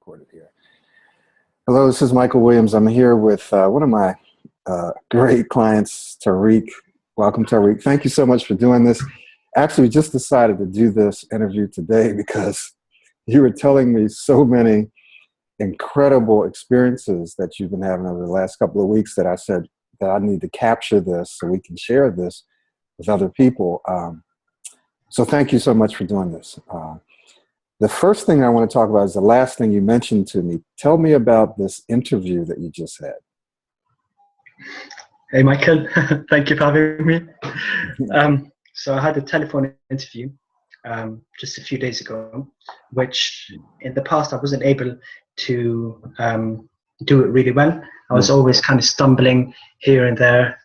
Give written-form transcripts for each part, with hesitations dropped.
Recorded here. Hello, this is Michael Williams. I'm here with one of my great clients, Tarik. Welcome, Tarik. Thank you so much for doing this. Actually, we just decided to do this interview today because you were telling me so many incredible experiences that you've been having over the last couple of weeks that I said that I need to capture this so we can share this with other people. So thank you so much for doing this. The first thing I want to talk about is the last thing you mentioned to me. Tell me about this interview that you just had. Hey, Michael. Thank you for having me. So I had a telephone interview just a few days ago, which in the past I wasn't able to do it really well. I was always kind of stumbling here and there,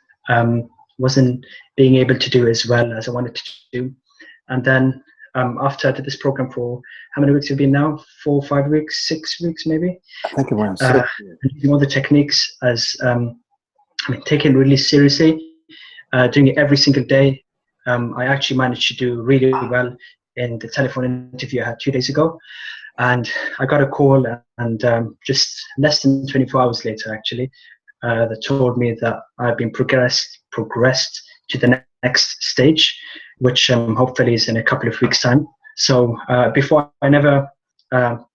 wasn't being able to do as well as I wanted to do. And then after I did this program for how many weeks have you been now? 4, 5 weeks, 6 weeks maybe? I think around 6. And using all the techniques as taking it really seriously, doing it every single day. I actually managed to do really well in the telephone interview I had 2 days ago. And I got a call and just less than 24 hours later, actually, that told me that I've been progressed to the next stage, which hopefully is in a couple of weeks' time. So before, I never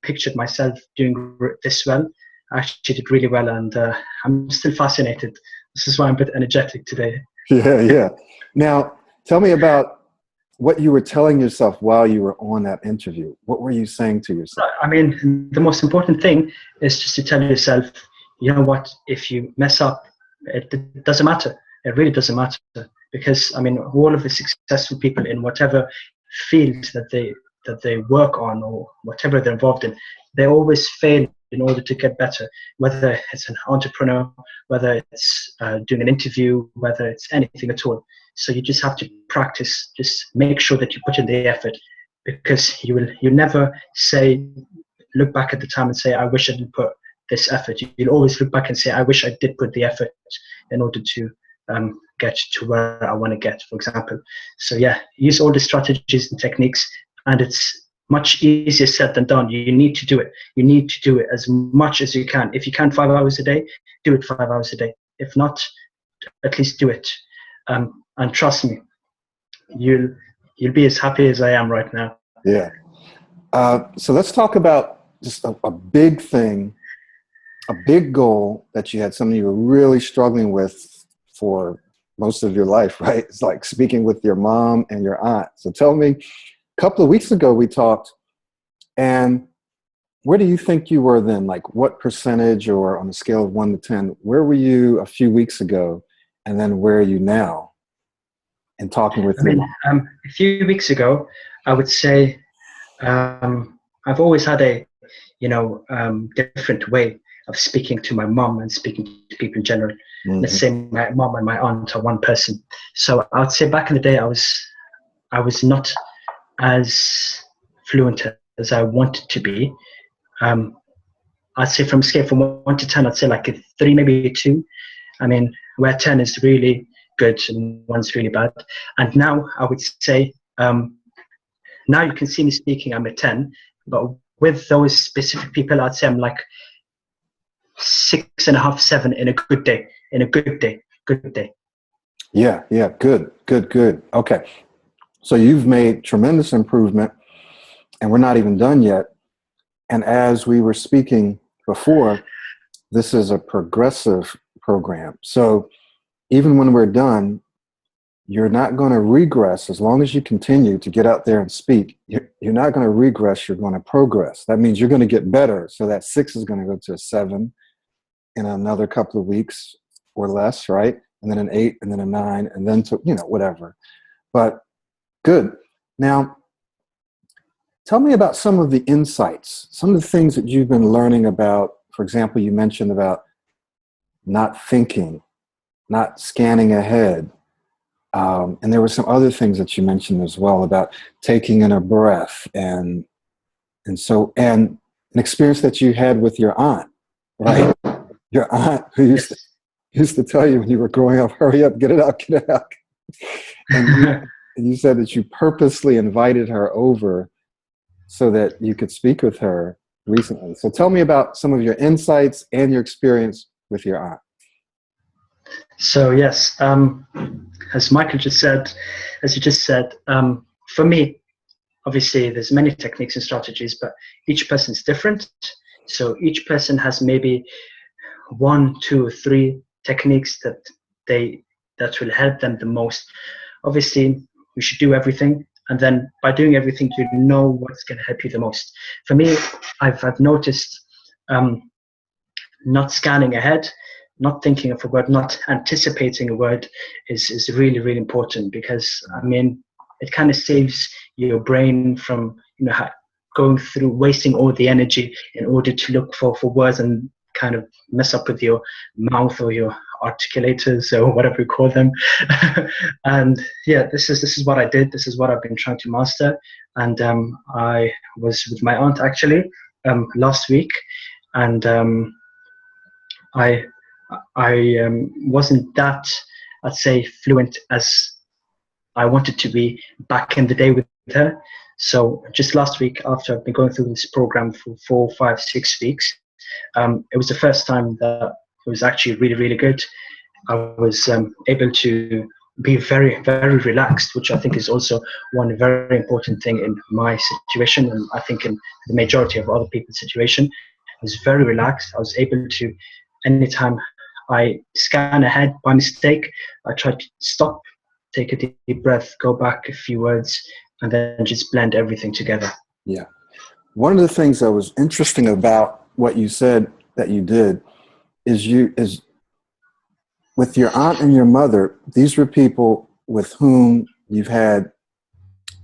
pictured myself doing this well. I actually did really well, and I'm still fascinated. This is why I'm a bit energetic today. Yeah. Now, tell me about what you were telling yourself while you were on that interview. What were you saying to yourself? I mean, the most important thing is just to tell yourself, you know what, if you mess up, it doesn't matter. It really doesn't matter. Because, I mean, all of the successful people in whatever field that they work on or whatever they're involved in, they always fail in order to get better, whether it's an entrepreneur, whether it's doing an interview, whether it's anything at all. So you just have to practice, just make sure that you put in the effort, because you never look back at the time and say, I wish I didn't put this effort. You'll always look back and say, I wish I did put the effort in order to get to where I want to get, for example. So yeah, use all the strategies and techniques, and it's much easier said than done. You need to do it. You need to do it as much as you can. If you can 5 hours a day, do it 5 hours a day. If not, at least do it. And trust me, you'll be as happy as I am right now. Yeah. So let's talk about just a big thing, a big goal that you had, something you were really struggling with for most of your life, right? It's like speaking with your mom and your aunt. So tell me, a couple of weeks ago we talked, and where do you think you were then? Like what percentage, or on a scale of 1 to 10, where were you a few weeks ago, and then where are you now in talking with your mom? A few weeks ago, I would say I've always had a different way of speaking to my mom and speaking to people in general. Mm-hmm. Let's say my mom and my aunt are one person. So I would say back in the day, I was not as fluent as I wanted to be. I'd say from a scale from 1 to 10, I'd say like a 3, maybe a 2. I mean, where 10 is really good and 1's really bad. And now I would say, now you can see me speaking, I'm a 10, but with those specific people, I'd say I'm like 6.5, 7 in a good day. Good day. Yeah. Good. Okay. So you've made tremendous improvement, and we're not even done yet. And as we were speaking before, this is a progressive program. So even when we're done, you're not going to regress. As long as you continue to get out there and speak, you're not going to regress, you're going to progress. That means you're going to get better. So that 6 is going to go to a 7 in another couple of weeks or less, right? And then an 8, and then a 9, and then to, whatever. But good. Now, tell me about some of the insights, some of the things that you've been learning about. For example, you mentioned about not thinking, not scanning ahead. And there were some other things that you mentioned as well about taking in a breath and an experience that you had with your aunt, right? Your aunt who used to tell you when you were growing up, hurry up, get it out. And you said that you purposely invited her over so that you could speak with her recently. So tell me about some of your insights and your experience with your aunt. So yes, as Michael just said, as you just said, for me, obviously there's many techniques and strategies, but each person's different. So each person has maybe 1, 2, or 3 techniques that will help them the most. Obviously, we should do everything, and then by doing everything, you know what's going to help you the most. For me, I've noticed not scanning ahead, not thinking of a word, not anticipating a word is really, really important, because I mean, it kind of saves your brain from going through wasting all the energy in order to look for words and kind of mess up with your mouth or your articulators or whatever you call them. And yeah, this is what I did. This is what I've been trying to master. And I was with my aunt actually last week, and I wasn't that, I'd say, fluent as I wanted to be back in the day with her. So just last week, after I've been going through this program for 4, 5, 6 weeks, it was the first time that it was actually really, really good. I was able to be very, very relaxed, which I think is also one very important thing in my situation, and I think in the majority of other people's situation. I was very relaxed. I was able to, anytime I scan ahead by mistake, I try to stop, take a deep breath, go back a few words, and then just blend everything together. Yeah. One of the things that was interesting about what you said that you did is with your aunt and your mother, these were people with whom you've had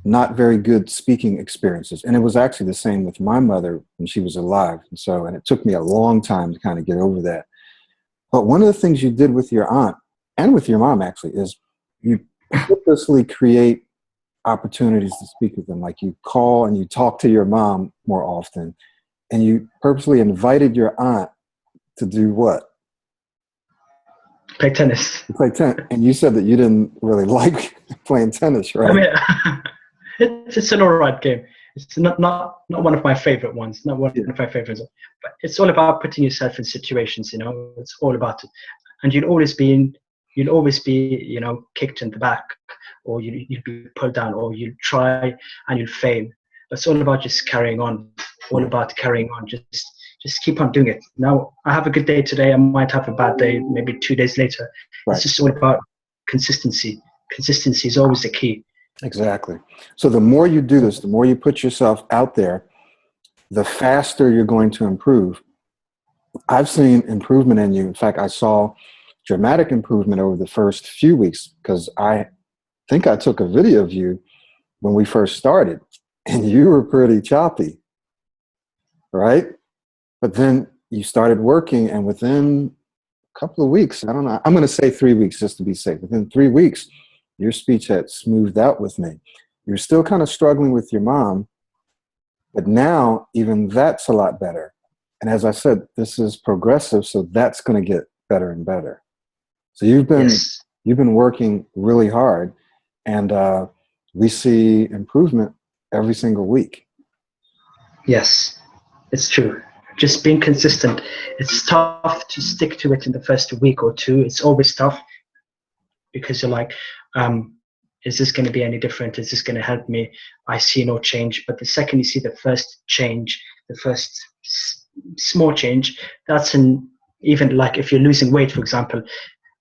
not very good speaking experiences. And it was actually the same with my mother when she was alive. And it took me a long time to kind of get over that. But one of the things you did with your aunt and with your mom actually is you purposely create opportunities to speak with them. Like you call and you talk to your mom more often, and you purposely invited your aunt to do what? Play tennis. You play tennis. And you said that you didn't really like playing tennis, right? I mean, it's an all right game. It's not one of my favorite ones, not one of my favorites. But it's all about putting yourself in situations, it's all about it. And you'll always be, kicked in the back, or you'll be pulled down, or you'll try and you'll fail. But it's all about just carrying on, just keep on doing it. Now, I have a good day today, I might have a bad day, maybe 2 days later. Right. It's just all about consistency. Consistency is always the key. Exactly. So the more you do this, the more you put yourself out there, the faster you're going to improve. I've seen improvement in you. In fact, I saw dramatic improvement over the first few weeks, because I think I took a video of you when we first started, and you were pretty choppy, right? But then you started working, and within a couple of weeks, I don't know, I'm going to say 3 weeks just to be safe. Within 3 weeks, your speech had smoothed out with me. You're still kind of struggling with your mom, but now even that's a lot better. And as I said, this is progressive, so that's going to get better and better. So you've been working really hard, and we see improvement every single week. Yes, it's true. Just being consistent. It's tough to stick to it in the first week or two. It's always tough, because you're like, is this going to be any different? Is this going to help me? I see no change. But the second you see the first change, the first small change, that's even like if you're losing weight, for example,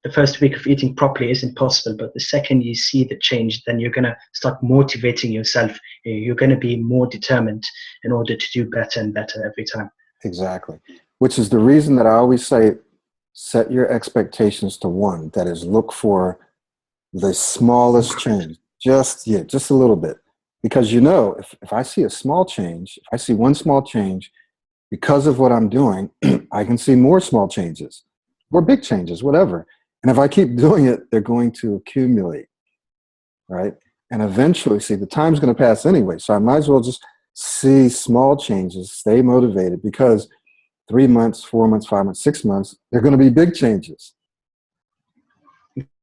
the first week of eating properly isn't possible. But the second you see the change, then you're going to start motivating yourself. You're going to be more determined in order to do better and better every time. Exactly. Which is the reason that I always say, set your expectations to 1. That is, look for the smallest change, just a little bit. Because if I see a small change, if I see one small change, because of what I'm doing, I can see more small changes, or big changes, whatever. And if I keep doing it, they're going to accumulate, right? And eventually, see, the time's going to pass anyway, so I might as well just see small changes, stay motivated, because 3 months, 4 months, 5 months, 6 months, they're going to be big changes.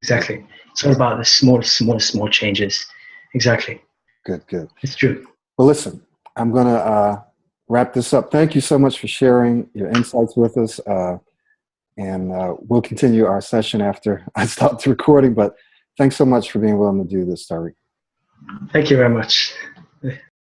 Exactly. It's all about the small changes. Exactly. Good. It's true. Well, listen, I'm going to wrap this up. Thank you so much for sharing your insights with us. And we'll continue our session after I stop the recording. But thanks so much for being willing to do this, Tarik. Thank you very much.